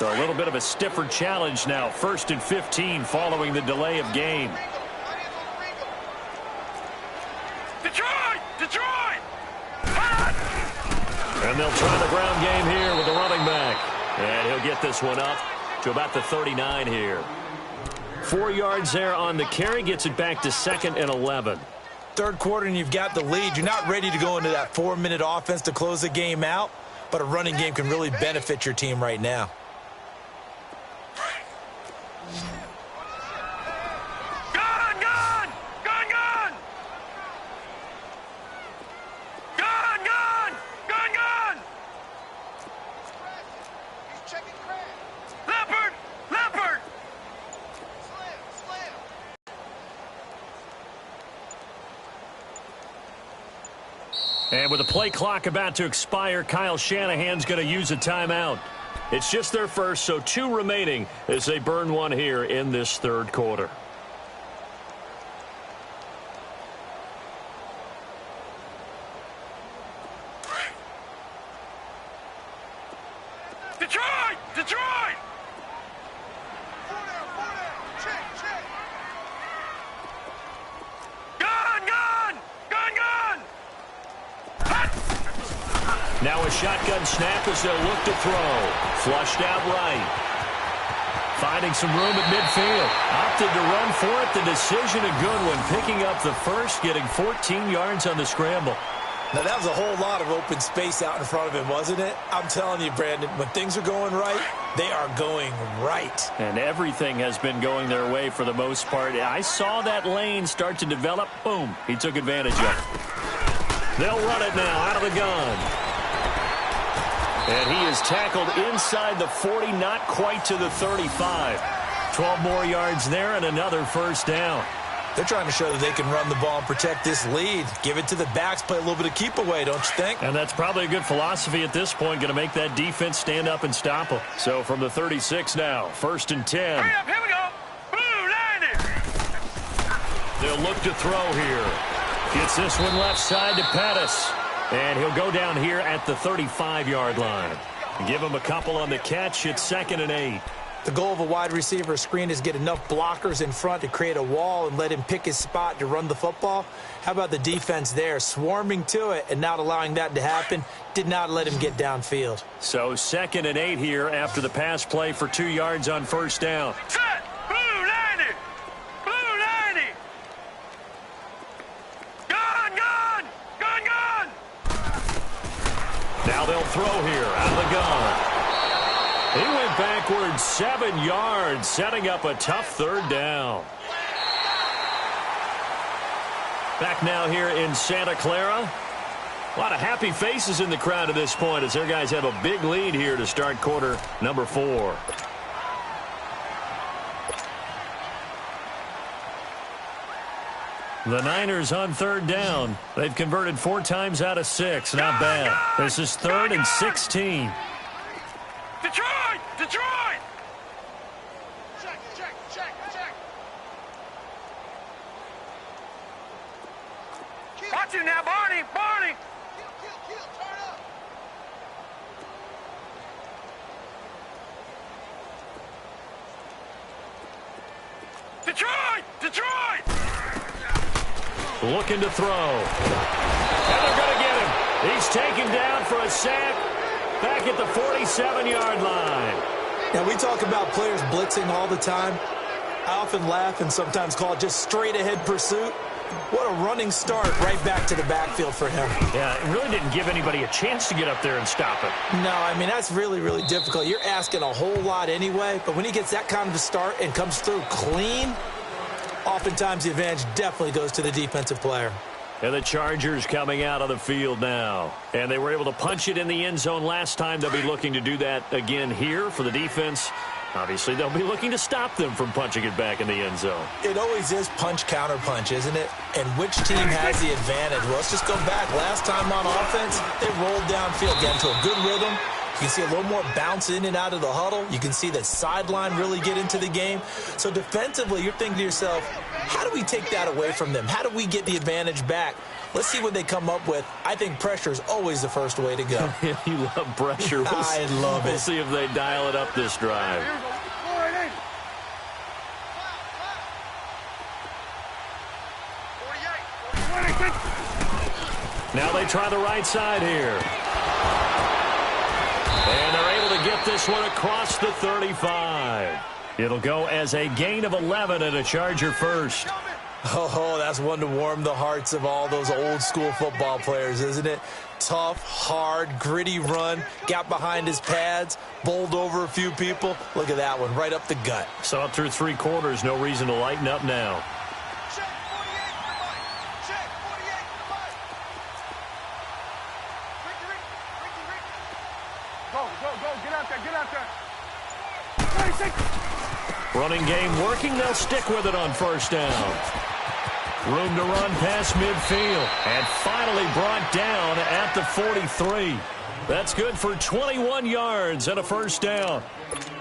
So a little bit of a stiffer challenge now. 1st and 15 following the delay of game. Detroit! And they'll try the ground game here with the running back. And he'll get this one up to about the 39 here. 4 yards there on the carry. Gets it back to 2nd and 11. Third quarter and you've got the lead. You're not ready to go into that 4-minute offense to close the game out. But a running game can really benefit your team right now. And with the play clock about to expire, Kyle Shanahan's going to use a timeout. It's just their first, so 2 remaining as they burn one here in this third quarter. Detroit! Now a shotgun snap as they'll look to throw. Flushed out right. Finding some room at midfield. Opted to run for it. The decision a good one. Picking up the first, getting 14 yards on the scramble. Now, that was a whole lot of open space out in front of him, wasn't it? I'm telling you, Brandon, when things are going right, they are going right. And everything has been going their way for the most part. I saw that lane start to develop. Boom. He took advantage of it. They'll run it now out of the gun. And he is tackled inside the 40, not quite to the 35. 12 more yards there and another first down. They're trying to show that they can run the ball and protect this lead. Give it to the backs, play a little bit of keep away, don't you think? And that's probably a good philosophy at this point. Going to make that defense stand up and stop them. So from the 36 now, 1st and 10. Hurry up, here we go. Blue 90. They'll look to throw here. Gets this one left side to Pettis. And he'll go down here at the 35-yard line. Give him a couple on the catch. It's 2nd and 8. The goal of a wide receiver screen is get enough blockers in front to create a wall and let him pick his spot to run the football. How about the defense there, swarming to it and not allowing that to happen? Did not let him get downfield. So 2nd and 8 here after the pass play for 2 yards on first down. Set. Blue 90. Blue 90. Gun. Now they'll throw here out of the gun. He went backwards 7 yards, setting up a tough third down. Back now here in Santa Clara. A lot of happy faces in the crowd at this point as their guys have a big lead here to start quarter number 4. The Niners on third down. They've converted 4 times out of 6. Not bad. This is 3rd and 16. Detroit! Check. Watch it now, Barney! Kill, turn up! Detroit! Looking to throw. And they're going to get him. He's taken down for a sack back at the 47-yard line. Now, we talk about players blitzing all the time. I often laugh and sometimes call it just straight-ahead pursuit. What a running start right back to the backfield for him. Yeah, it really didn't give anybody a chance to get up there and stop it. No, I mean, that's really, really difficult. You're asking a whole lot anyway, but when he gets that kind of a start and comes through clean, oftentimes the advantage definitely goes to the defensive player. And the Chargers coming out of the field now. And they were able to punch it in the end zone last time. They'll be looking to do that again here for the defense. Obviously, they'll be looking to stop them from punching it back in the end zone. It always is punch, counter punch, isn't it? And which team has the advantage? Well, let's just go back. Last time on offense, they rolled downfield, got into a good rhythm. You can see a little more bounce in and out of the huddle. You can see the sideline really get into the game. So defensively, you're thinking to yourself, how do we take that away from them? How do we get the advantage back? Let's see what they come up with. I think pressure is always the first way to go. You love pressure. I love it. We'll see if they dial it up this drive. Now they try the right side here. And they're able to get this one across the 35. It'll go as a gain of 11 and a Charger first. Oh, that's one to warm the hearts of all those old-school football players, isn't it? Tough, hard, gritty run, got behind his pads, bowled over a few people. Look at that one, right up the gut. Saw it through 3 quarters, no reason to lighten up now. Check 48 in the mic. Check 48 in the mic. Ricky. Go. Get out there. 26. Running game working. They'll stick with it on first down. Room to run past midfield. And finally brought down at the 43. That's good for 21 yards and a first down.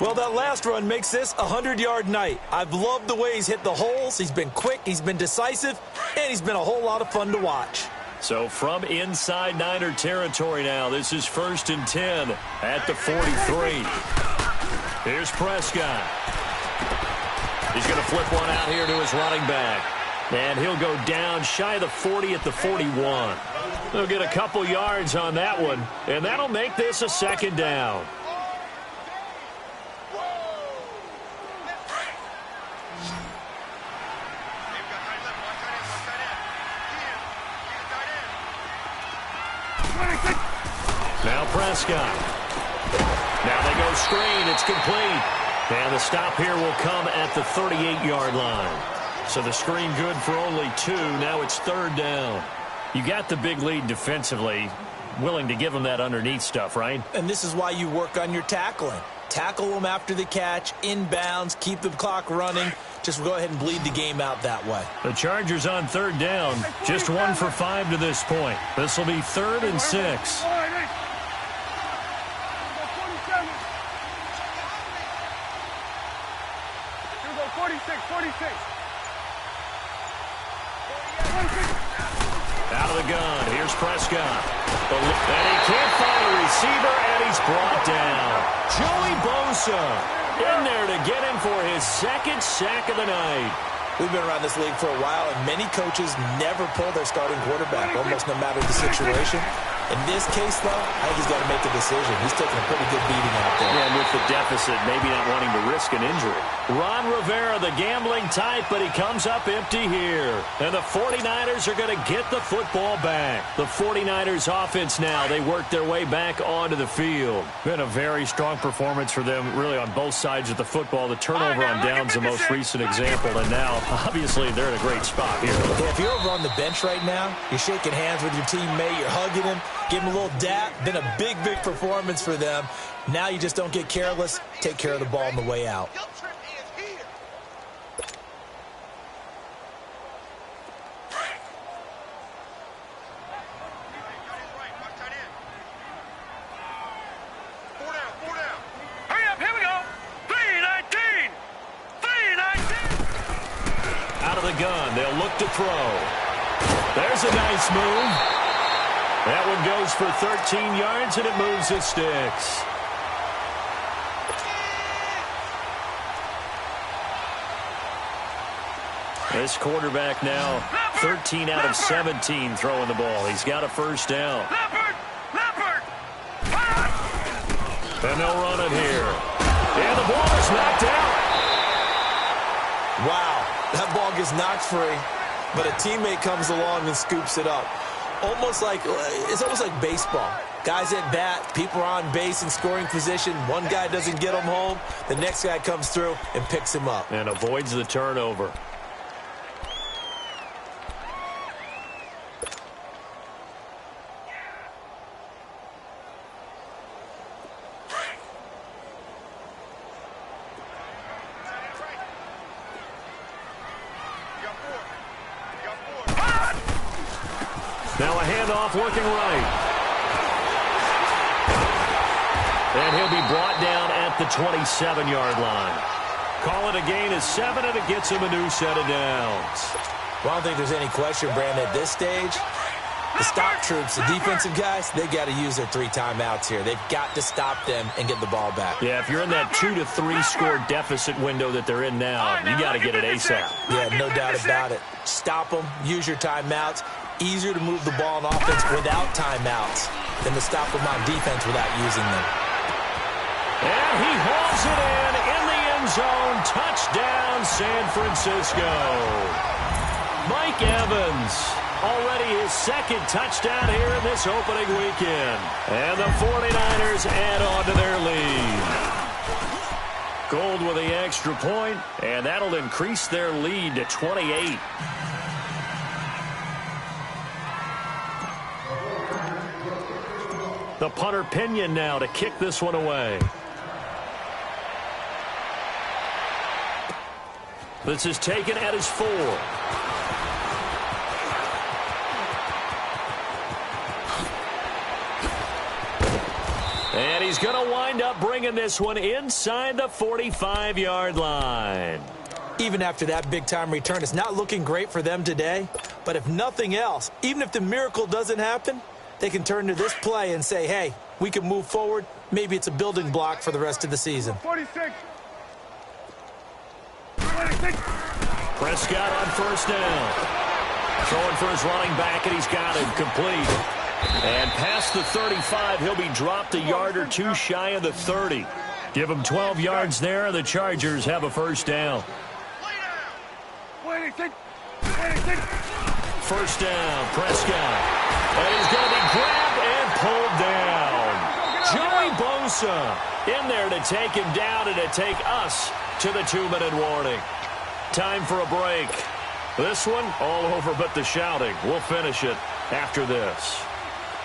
Well, that last run makes this a 100-yard night. I've loved the way he's hit the holes. He's been quick, he's been decisive, and he's been a whole lot of fun to watch. So from inside Niner territory now, this is 1st and 10 at the 43. Here's Prescott. He's going to flip one out here to his running back. And he'll go down shy of the 40 at the 41. They'll get a couple yards on that one, and that'll make this a 2nd down. Now Prescott. Now they go screen. It's complete. And the stop here will come at the 38-yard line. So the screen good for only 2. Now it's 3rd down. You got the big lead defensively. Willing to give them that underneath stuff, right? And this is why you work on your tackling. Tackle them after the catch, inbounds, keep the clock running. Just go ahead and bleed the game out that way. The Chargers on 3rd down. Just 1 for 5 to this point. This will be 3rd and 6. 46. Out of the gun. Here's Prescott. And he can't find a receiver, and he's brought down. Joey Bosa in there to get him for his 2nd sack of the night. We've been around this league for a while, and many coaches never pull their starting quarterback, almost no matter the situation. In this case, though, I think he's got to make a decision. He's taking a pretty good beating out there. Yeah, and with the deficit, maybe not wanting to risk an injury. Ron Rivera, the gambling type, but he comes up empty here. And the 49ers are going to get the football back. The 49ers offense now, they work their way back onto the field. Been a very strong performance for them, really, on both sides of the football. The turnover on downs, the most recent example. And now, obviously, they're in a great spot here. Yeah, if you're over on the bench right now, you're shaking hands with your teammate, you're hugging him, give him a little dap. Been a big performance for them. Now you just don't get careless. Take care of the ball on the way out. Hurry up, here we go. 3-19. Out of the gun, they'll look to throw. There's a nice move. That one goes for 13 yards, and it moves the sticks. This quarterback now 13 out of 17 throwing the ball. He's got a first down. Leopard. And they'll run it here. And the ball is knocked out. Wow, that ball gets knocked free, but a teammate comes along and scoops it up. It's almost like baseball. Guys at bat, people are on base in scoring position. One guy doesn't get him home. The next guy comes through and picks him up. And avoids the turnover. Now a handoff working right. And he'll be brought down at the 27-yard line. Call it a gain of 7, and it gets him a new set of downs. Well, I don't think there's any question, Brandon, at this stage, The stop troops, the defensive guys, they got to use their 3 timeouts here. They've got to stop them and get the ball back. Yeah, if you're in that 2 to 3 score deficit window that they're in now, you got to get it ASAP. Yeah, no doubt about it. Stop them, use your timeouts. Easier to move the ball on offense without timeouts than to stop them on defense without using them. And he hauls it in the end zone. Touchdown, San Francisco. Mike Evans, already his 2nd touchdown here in this opening weekend. And the 49ers add on to their lead. Gold with the extra point, and that'll increase their lead to 28. The punter Pinion now to kick this one away. This is taken at his 4. And he's going to wind up bringing this one inside the 45-yard line. Even after that big-time return, it's not looking great for them today. But if nothing else, even if the miracle doesn't happen, they can turn to this play and say, hey, we can move forward. Maybe it's a building block for the rest of the season. 46. Prescott on first down. Throwing for his running back, and he's got him complete. And past the 35, he'll be dropped a yard or 2 shy of the 30. Give him 12 yards there, and the Chargers have a first down. 26. First down, Prescott. And he's going to be grabbed and pulled down. Joey Bosa in there to take him down and to take us to the 2-minute warning. Time for a break. This one, all over but the shouting. We'll finish it after this.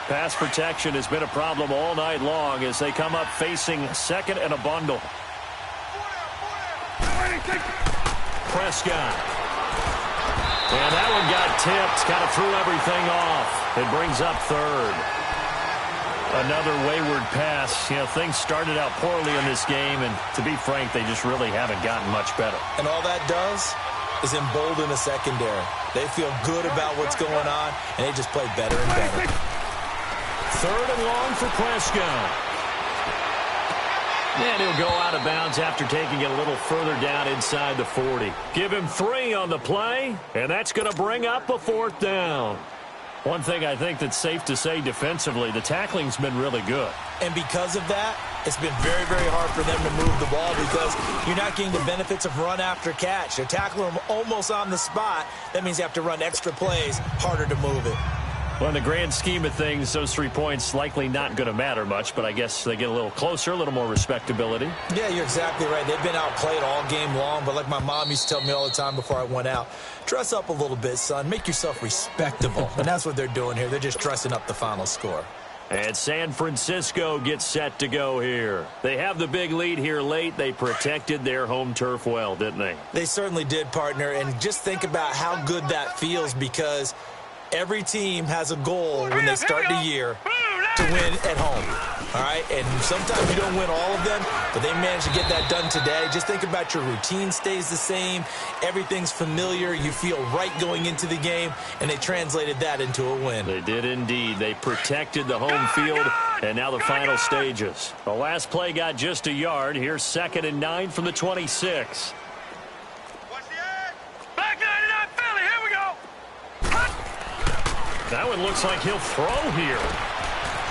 Pass protection has been a problem all night long as they come up facing 2nd and a bundle. Prescott. And that one got tipped, kind of threw everything off. It brings up 3rd. Another wayward pass. You know, things started out poorly in this game, and to be frank, they just really haven't gotten much better. And all that does is embolden the secondary. They feel good about what's going on, and they just play better and better. 3rd and long for Prescott. And he'll go out of bounds after taking it a little further down inside the 40. Give him 3 on the play, and that's going to bring up a 4th down. One thing I think that's safe to say defensively, the tackling's been really good. And because of that, it's been very, very hard for them to move the ball because you're not getting the benefits of run after catch. They're tackling them almost on the spot. That means you have to run extra plays, harder to move it. Well, in the grand scheme of things, those 3 points likely not going to matter much, but I guess they get a little closer, a little more respectability. Yeah, you're exactly right. They've been outplayed all game long, but like my mom used to tell me all the time before I went out, dress up a little bit, son. Make yourself respectable. And that's what they're doing here. They're just dressing up the final score. And San Francisco gets set to go here. They have the big lead here late. They protected their home turf well, didn't they? They certainly did, partner. And just think about how good that feels because every team has a goal when they start the year to win at home. All right, and sometimes you don't win all of them, but they managed to get that done today. Just think about your routine stays the same. Everything's familiar. You feel right going into the game, and they translated that into a win. They did indeed. They protected the home field, and now the final stages. The last play got just a yard. Here's 2nd and 9 from the 26. That one looks like he'll throw here.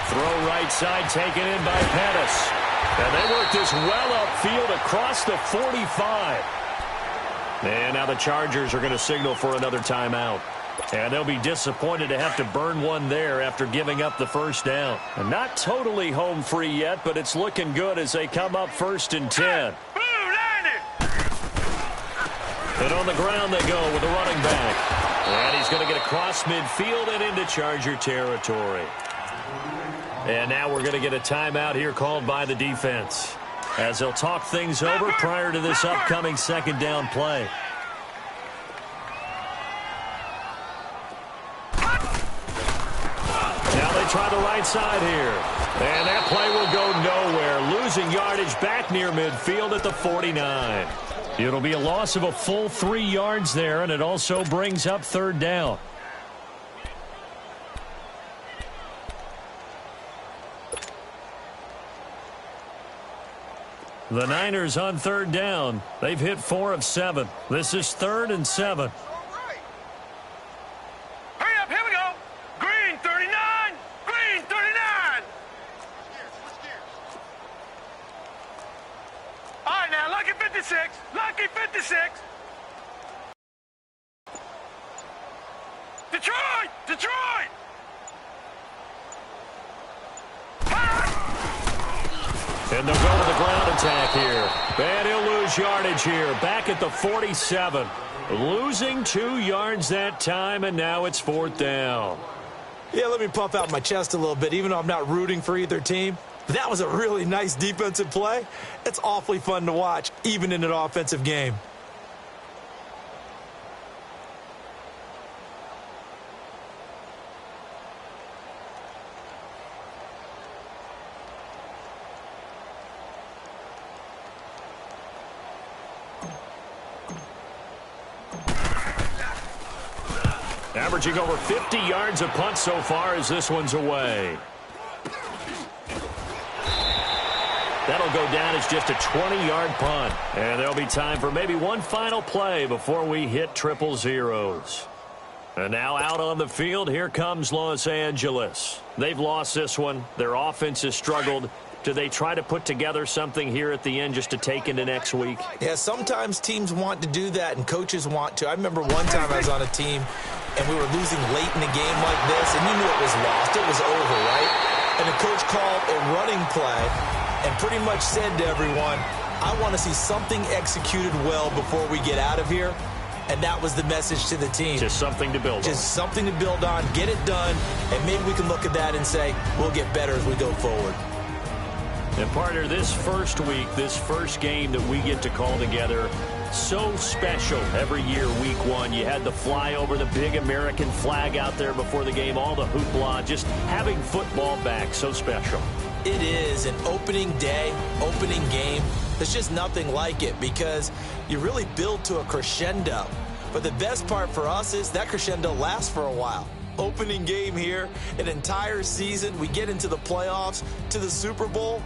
Throw right side taken in by Pettis. And they work this well upfield across the 45. And now the Chargers are going to signal for another timeout. And they'll be disappointed to have to burn one there after giving up the first down. And not totally home free yet, but it's looking good as they come up 1st and 10. And on the ground they go with the running back. And he's going to get across midfield and into Charger territory. And now we're going to get a timeout here called by the defense as they'll talk things over prior to this upcoming 2nd down play. Now they try the right side here. And that play will go nowhere. Losing yardage back near midfield at the 49. It'll be a loss of a full 3 yards there, and it also brings up 3rd down. The Niners on third down. They've hit 4 of 7. This is 3rd and 7. Hurry up, here we go. Green 39. Green 39. All right, now, lucky 56. Lucky 56. Detroit! Detroit! And they'll go with the ground attack here. And he'll lose yardage here. Back at the 47. Losing 2 yards that time, and now it's 4th down. Yeah, let me puff out my chest a little bit, even though I'm not rooting for either team. That was a really nice defensive play. It's awfully fun to watch, even in an offensive game. Averaging over 50 yards a punt so far as this one's away. That'll go down as just a 20-yard punt. And there'll be time for maybe one final play before we hit triple zeros. And now out on the field, here comes Los Angeles. They've lost this one. Their offense has struggled. Do they try to put together something here at the end just to take into next week? Yeah, sometimes teams want to do that and coaches want to. I remember one time I was on a team and we were losing late in a game like this, and you knew it was lost. It was over, right? And the coach called a running play and pretty much said to everyone, I want to see something executed well before we get out of here. And that was the message to the team. Just something to build on. Just something to build on, get it done, and maybe we can look at that and say, we'll get better as we go forward. And partner, this first week, this first game that we get to call together, so special every year, week 1. You had the flyover, the big American flag out there before the game, all the hoopla, just having football back, so special. It is an opening day, opening game. There's just nothing like it because you really build to a crescendo. But the best part for us is that crescendo lasts for a while. Opening game here, an entire season. We get into the playoffs, to the Super Bowl.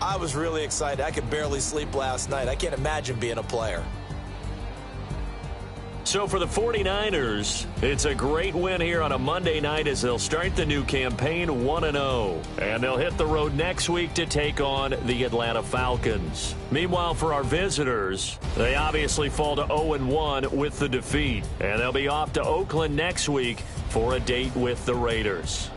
I was really excited. I could barely sleep last night. I can't imagine being a player. So for the 49ers, it's a great win here on a Monday night as they'll start the new campaign 1-0. And they'll hit the road next week to take on the Atlanta Falcons. Meanwhile, for our visitors, they obviously fall to 0-1 with the defeat. And they'll be off to Oakland next week for a date with the Raiders.